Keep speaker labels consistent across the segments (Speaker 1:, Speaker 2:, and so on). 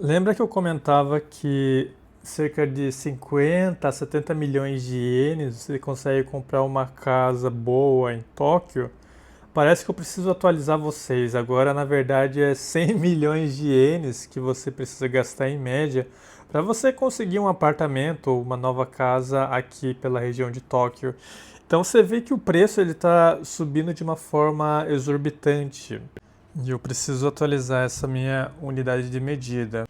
Speaker 1: Lembra que eu comentava que cerca de 50 a 70 milhões de ienes você consegue comprar uma casa boa em Tóquio? Parece que eu preciso atualizar vocês. Agora, na verdade, é 100 milhões de ienes que você precisa gastar em média para você conseguir um apartamento ou uma nova casa aqui pela região de Tóquio. Então você vê que o preço ele está subindo de uma forma exorbitante. E eu preciso atualizar essa minha unidade de medida.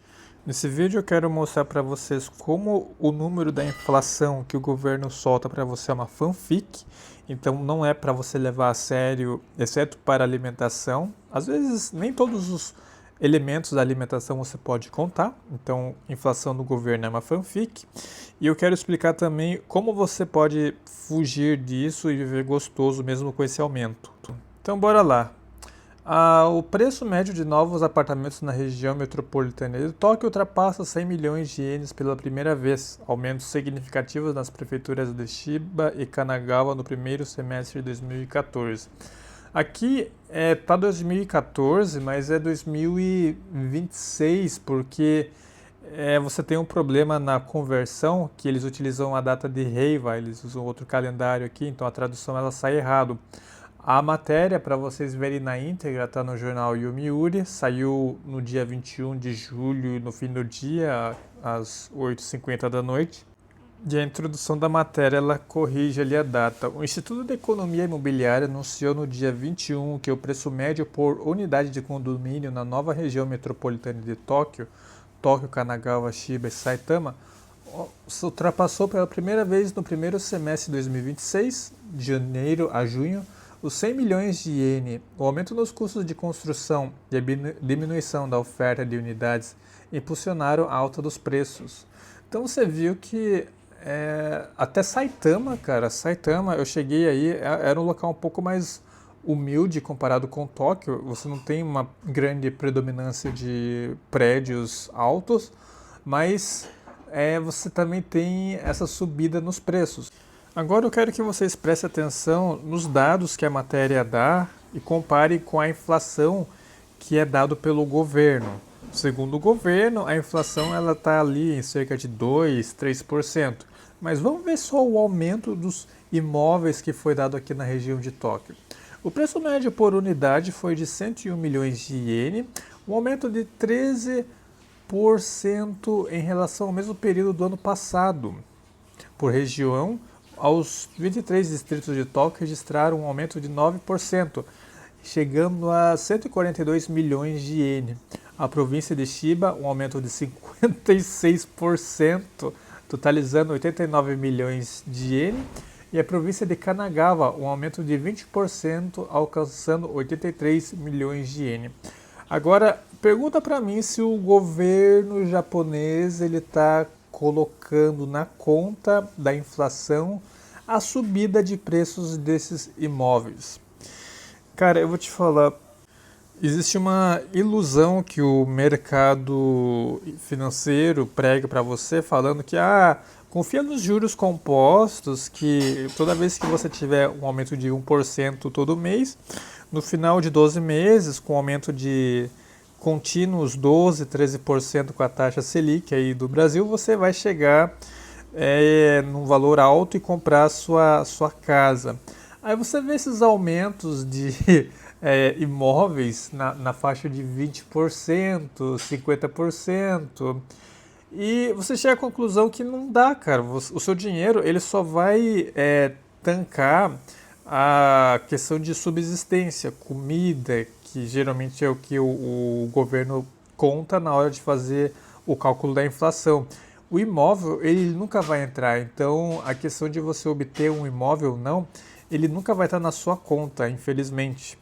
Speaker 1: Nesse vídeo eu quero mostrar para vocês como o número da inflação que o governo solta para você é uma fanfic, então não é para você levar a sério, exceto para alimentação. Às vezes nem todos os elementos da alimentação você pode contar, então inflação do governo é uma fanfic. E eu quero explicar também como você pode fugir disso e viver gostoso mesmo com esse aumento. Então bora lá. O preço médio de novos apartamentos na região metropolitana de Tóquio ultrapassa 100 milhões de ienes pela primeira vez, aumentos significativos nas prefeituras de Chiba e Kanagawa no primeiro semestre de 2014. Aqui tá 2014, mas é 2026, porque você tem um problema na conversão, que eles utilizam a data de Reiwa, eles usam outro calendário aqui, então a tradução ela sai errado. A matéria, para vocês verem na íntegra, está no jornal Yomiuri, saiu no dia 21 de julho, no fim do dia, às 8h50 da noite. E a introdução da matéria, ela corrige ali a data. O Instituto de Economia Imobiliária anunciou no dia 21 que o preço médio por unidade de condomínio na nova região metropolitana de Tóquio, Kanagawa, Chiba e Saitama, ultrapassou pela primeira vez no primeiro semestre de 2026, de janeiro a junho, os 100 milhões de iene. O aumento nos custos de construção e a diminuição da oferta de unidades impulsionaram a alta dos preços. Então você viu que até Saitama, eu cheguei aí, era um local um pouco mais humilde comparado com Tóquio. Você não tem uma grande predominância de prédios altos, mas você também tem essa subida nos preços. Agora eu quero que vocês prestem atenção nos dados que a matéria dá e comparem com a inflação que é dado pelo governo. Segundo o governo, a inflação ela está ali em cerca de 2, 3%. Mas vamos ver só o aumento dos imóveis que foi dado aqui na região de Tóquio. O preço médio por unidade foi de 101 milhões de iene, um aumento de 13% em relação ao mesmo período do ano passado. Por região, aos 23 distritos de Tóquio registraram um aumento de 9%, chegando a 142 milhões de iene. A província de Chiba, um aumento de 56%, totalizando 89 milhões de iene. E a província de Kanagawa, um aumento de 20%, alcançando 83 milhões de iene. Agora, pergunta para mim se o governo japonês ele está colocando na conta da inflação a subida de preços desses imóveis. Cara, eu vou te falar, existe uma ilusão que o mercado financeiro prega para você, falando que confia nos juros compostos, que toda vez que você tiver um aumento de 1% todo mês, no final de 12 meses, com aumento de contínuos 12, 13% com a taxa Selic aí do Brasil, você vai chegar num valor alto e comprar a sua casa. Aí você vê esses aumentos de imóveis na faixa de 20%, 50%, e você chega à conclusão que não dá, cara. O seu dinheiro ele só vai tancar a questão de subsistência, comida, que geralmente é o que o governo conta na hora de fazer o cálculo da inflação. O imóvel, ele nunca vai entrar, então a questão de você obter um imóvel ou não, ele nunca vai estar na sua conta, infelizmente.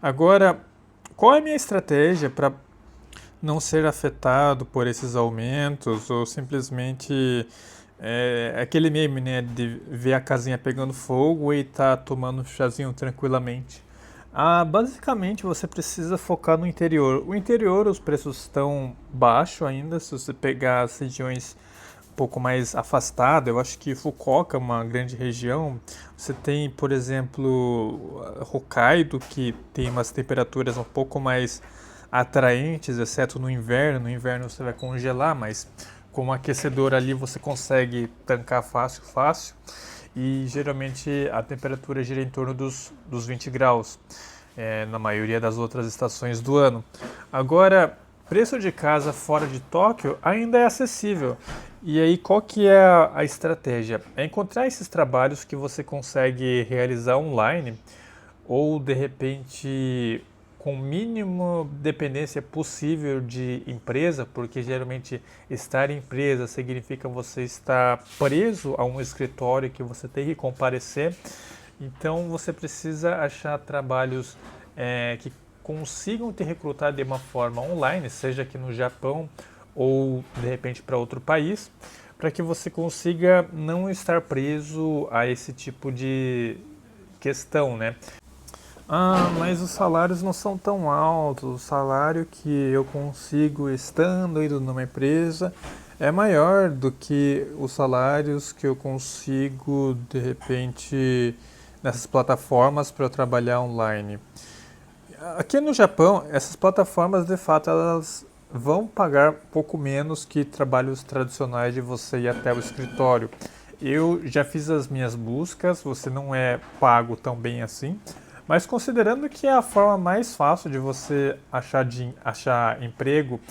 Speaker 1: Agora, qual é a minha estratégia para não ser afetado por esses aumentos ou simplesmente aquele meme, né, de ver a casinha pegando fogo e tá tomando um chazinho tranquilamente? Basicamente você precisa focar no interior. O interior os preços estão baixos ainda, se você pegar as regiões um pouco mais afastadas, eu acho que Fukuoka é uma grande região. Você tem, por exemplo, Hokkaido, que tem umas temperaturas um pouco mais atraentes, exceto no inverno. No inverno você vai congelar, mas com um aquecedor ali você consegue tancar fácil, fácil. E geralmente a temperatura gira em torno dos 20 graus, na maioria das outras estações do ano. Agora, preço de casa fora de Tóquio ainda é acessível. E aí, qual que é a estratégia? É encontrar esses trabalhos que você consegue realizar online ou, de repente, com mínima dependência possível de empresa, porque geralmente estar em empresa significa você estar preso a um escritório que você tem que comparecer. Então, você precisa achar trabalhos que consigam te recrutar de uma forma online, seja aqui no Japão ou de repente para outro país, para que você consiga não estar preso a esse tipo de questão, né? Ah, mas os salários não são tão altos. O salário que eu consigo estando indo numa empresa é maior do que os salários que eu consigo de repente nessas plataformas para eu trabalhar online. Aqui no Japão, essas plataformas de fato elas vão pagar pouco menos que trabalhos tradicionais de você ir até o escritório. Eu já fiz as minhas buscas, você não é pago tão bem assim, mas considerando que é a forma mais fácil de você achar emprego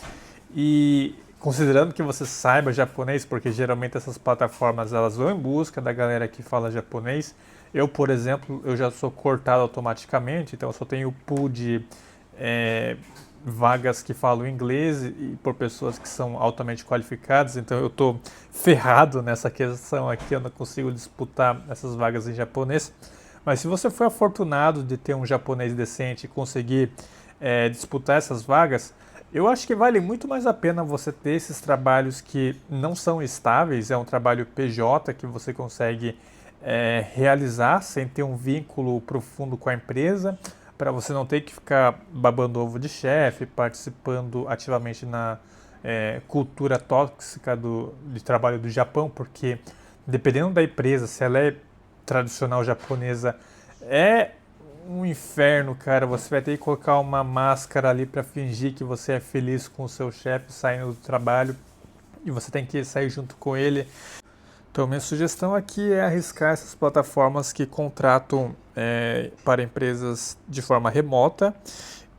Speaker 1: e considerando que você saiba japonês, porque geralmente essas plataformas elas vão em busca da galera que fala japonês. Eu, por exemplo, eu já sou cortado automaticamente, então eu só tenho pool de vagas que falam inglês e por pessoas que são altamente qualificadas, então eu estou ferrado nessa questão aqui, eu não consigo disputar essas vagas em japonês. Mas se você for afortunado de ter um japonês decente e conseguir disputar essas vagas, eu acho que vale muito mais a pena você ter esses trabalhos que não são estáveis, é um trabalho PJ que você consegue realizar sem ter um vínculo profundo com a empresa, para você não ter que ficar babando ovo de chefe, participando ativamente na cultura tóxica de trabalho do Japão, porque dependendo da empresa, se ela é tradicional japonesa, é um inferno, cara. Você vai ter que colocar uma máscara ali para fingir que você é feliz com o seu chefe saindo do trabalho e você tem que sair junto com ele. Então, minha sugestão aqui é arriscar essas plataformas que contratam para empresas de forma remota,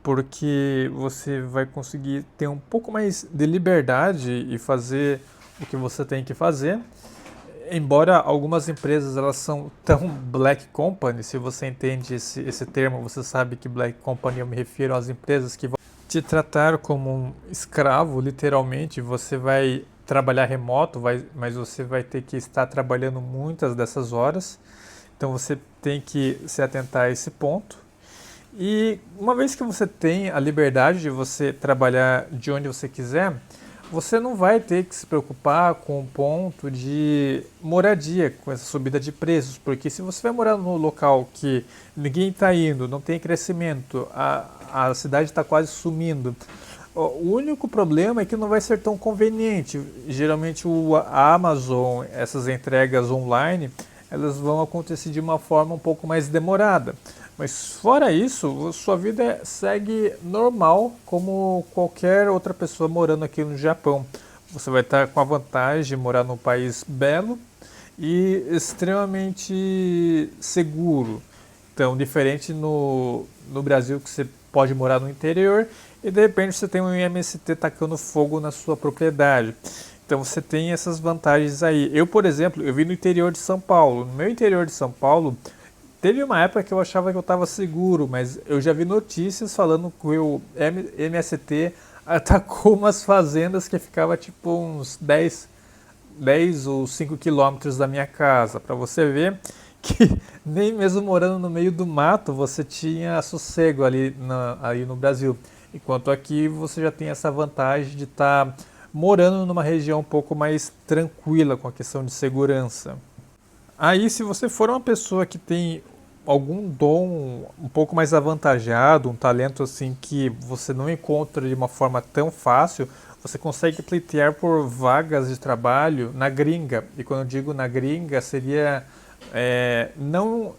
Speaker 1: porque você vai conseguir ter um pouco mais de liberdade e fazer o que você tem que fazer. Embora algumas empresas elas são tão black company, se você entende esse termo, você sabe que black company eu me refiro às empresas que vão te tratar como um escravo, literalmente. Você vai trabalhar remoto, mas você vai ter que estar trabalhando muitas dessas horas. Então você tem que se atentar a esse ponto. E uma vez que você tem a liberdade de você trabalhar de onde você quiser, você não vai ter que se preocupar com o ponto de moradia, com essa subida de preços, porque se você vai morar num local que ninguém está indo, não tem crescimento, a cidade está quase sumindo, o único problema é que não vai ser tão conveniente. Geralmente a Amazon, essas entregas online, elas vão acontecer de uma forma um pouco mais demorada. Mas fora isso, sua vida segue normal como qualquer outra pessoa morando aqui no Japão. Você vai estar com a vantagem de morar num país belo e extremamente seguro. Então, diferente no Brasil, que você pode morar no interior e de repente você tem um MST tacando fogo na sua propriedade. Então você tem essas vantagens aí. Eu, por exemplo, eu vim no interior de São Paulo. No meu interior de São Paulo, teve uma época que eu achava que eu estava seguro, mas eu já vi notícias falando que o MST atacou umas fazendas que ficava tipo uns 10 ou 5 quilômetros da minha casa. Para você ver que nem mesmo morando no meio do mato você tinha sossego ali no Brasil. Enquanto aqui você já tem essa vantagem de estar morando numa região um pouco mais tranquila com a questão de segurança. Aí, se você for uma pessoa que tem algum dom um pouco mais avantajado, um talento assim que você não encontra de uma forma tão fácil, você consegue pleitear por vagas de trabalho na gringa. E quando eu digo na gringa, seria não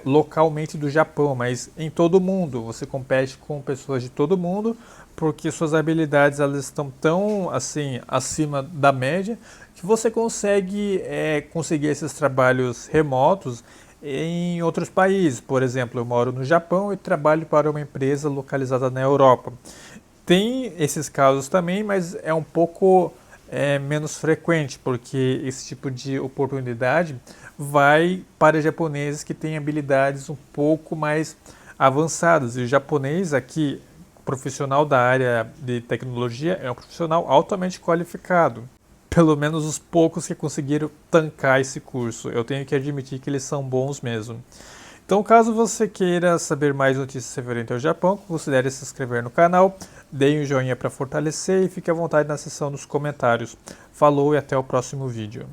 Speaker 1: localmente do Japão, mas em todo o mundo. Você compete com pessoas de todo mundo porque suas habilidades elas estão tão assim acima da média que você consegue conseguir esses trabalhos remotos em outros países. Por exemplo, eu moro no Japão e trabalho para uma empresa localizada na Europa. Tem esses casos também, mas é um pouco menos frequente, porque esse tipo de oportunidade vai para japoneses que têm habilidades um pouco mais avançadas. E o japonês aqui, profissional da área de tecnologia, é um profissional altamente qualificado. Pelo menos os poucos que conseguiram tancar esse curso. Eu tenho que admitir que eles são bons mesmo. Então, caso você queira saber mais notícias referentes ao Japão, considere se inscrever no canal, dê um joinha para fortalecer e fique à vontade na seção dos comentários. Falou e até o próximo vídeo.